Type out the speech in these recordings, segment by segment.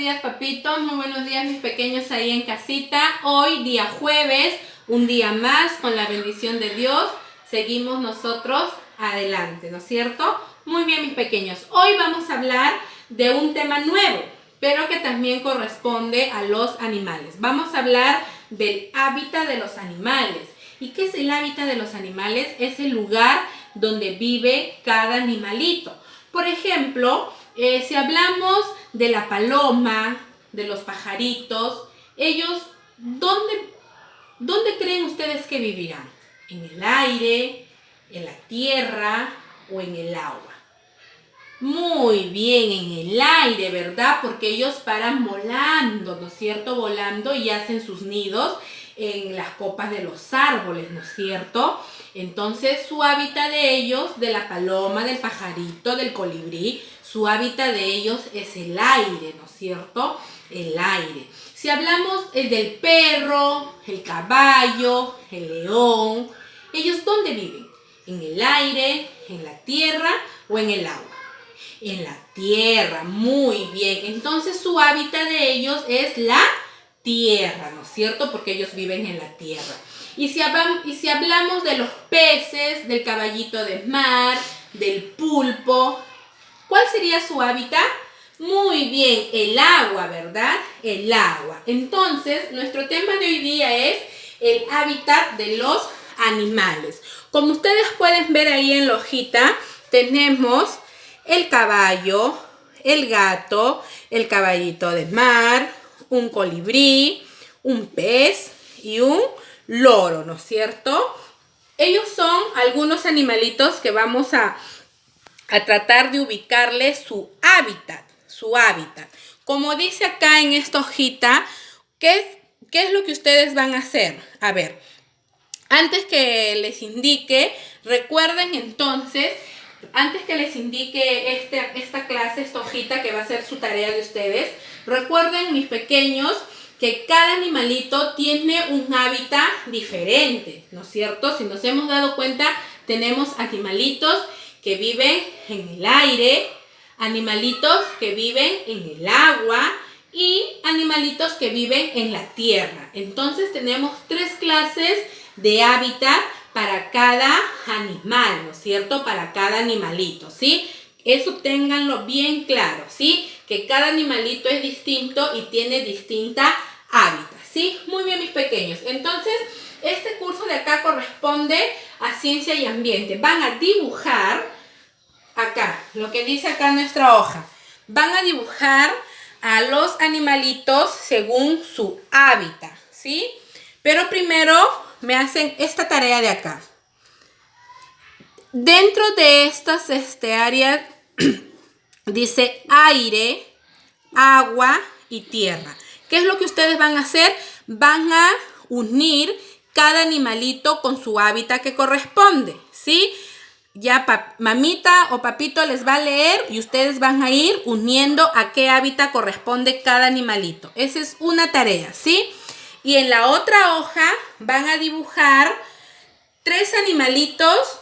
días, papitos. Muy buenos días, mis pequeños ahí en casita. Hoy, día jueves, un día más, con la bendición de Dios, seguimos nosotros adelante, ¿no es cierto? Muy bien, mis pequeños. Hoy vamos a hablar de un tema nuevo, pero que también corresponde a los animales. Vamos a hablar del hábitat de los animales. ¿Y qué es el hábitat de los animales? Es el lugar donde vive cada animalito. Por ejemplo, si hablamos de la paloma, de los pajaritos, ellos, ¿dónde creen ustedes que vivirán? ¿En el aire, en la tierra o en el agua? Muy bien, en el aire, ¿verdad? Porque ellos paran volando, ¿no es cierto? Volando y hacen sus nidos en las copas de los árboles, ¿no es cierto? Entonces su hábitat de ellos, de la paloma, del pajarito, del colibrí, su hábitat de ellos es el aire, ¿no es cierto? El aire. Si hablamos del perro, el caballo, el león, ¿ellos dónde viven? ¿En el aire, en la tierra o en el agua? En la tierra, muy bien. Entonces su hábitat de ellos es la tierra, ¿no es cierto? Porque ellos viven en la tierra. Y si hablamos de los peces, del caballito de mar, del pulpo, ¿cuál sería su hábitat? Muy bien, el agua, ¿verdad? El agua. Entonces, nuestro tema de hoy día es el hábitat de los animales. Como ustedes pueden ver ahí en la hojita, tenemos el caballo, el gato, el caballito de mar, un colibrí, un pez y un loro, ¿no es cierto? Ellos son algunos animalitos que vamos a tratar de ubicarles su hábitat. Como dice acá en esta hojita, ¿qué es lo que ustedes van a hacer? A ver, antes que les indique, recuerden entonces, antes que les indique esta clase, esta hojita que va a ser su tarea de ustedes, recuerden, mis pequeños, que cada animalito tiene un hábitat diferente, ¿no es cierto? Si nos hemos dado cuenta, tenemos animalitos que viven en el aire, animalitos que viven en el agua y animalitos que viven en la tierra. Entonces tenemos 3 clases de hábitat para cada animal, ¿no es cierto? Para cada animalito, ¿sí? Eso ténganlo bien claro, ¿sí? Que cada animalito es distinto y tiene distinta hábitat, ¿sí? Muy bien, mis pequeños. Entonces, este curso de acá corresponde a ciencia y ambiente. Van a dibujar acá, lo que dice acá nuestra hoja. Van a dibujar a los animalitos según su hábitat, ¿sí? Pero primero me hacen esta tarea de acá. Dentro de estas áreas dice aire, agua y tierra. ¿Qué es lo que ustedes van a hacer? Van a unir cada animalito con su hábitat que corresponde, ¿sí? Ya mamita o papito les va a leer y ustedes van a ir uniendo a qué hábitat corresponde cada animalito. Esa es una tarea, ¿sí? Y en la otra hoja van a dibujar 3 animalitos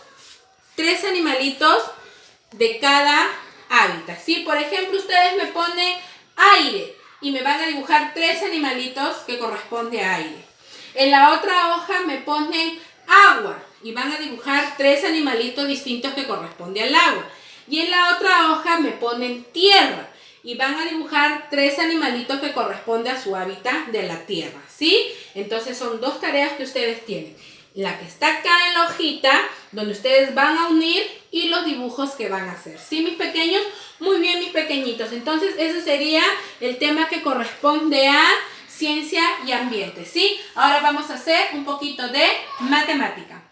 de cada hábitat, ¿sí? Por ejemplo, ustedes me ponen aire y me van a dibujar 3 animalitos que corresponden a aire. En la otra hoja me ponen agua y van a dibujar 3 animalitos distintos que corresponden al agua. Y en la otra hoja me ponen tierra y van a dibujar 3 animalitos que corresponden a su hábitat de la tierra, ¿sí? Entonces son 2 tareas que ustedes tienen. La que está acá en la hojita, donde ustedes van a unir, y los dibujos que van a hacer. ¿Sí, mis pequeños? Muy bien, mis pequeñitos. Entonces, ese sería el tema que corresponde a ciencia y ambiente, ¿sí? Ahora vamos a hacer un poquito de matemática.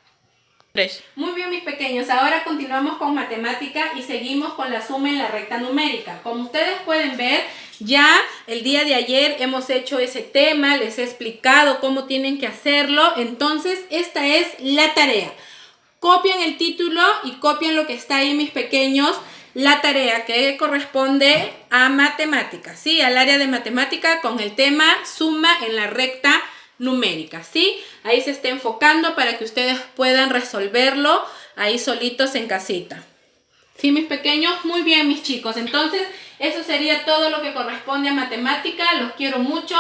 Muy bien, mis pequeños. Ahora continuamos con matemática y seguimos con la suma en la recta numérica. Como ustedes pueden ver, ya el día de ayer hemos hecho ese tema, les he explicado cómo tienen que hacerlo. Entonces, esta es la tarea. Copian el título y copian lo que está ahí, mis pequeños, la tarea que corresponde a matemática, ¿sí? Al área de matemática con el tema suma en la recta numérica, ¿sí? Ahí se está enfocando para que ustedes puedan resolverlo ahí solitos en casita. Sí, mis pequeños, muy bien, mis chicos. Entonces, eso sería todo lo que corresponde a matemática. Los quiero mucho.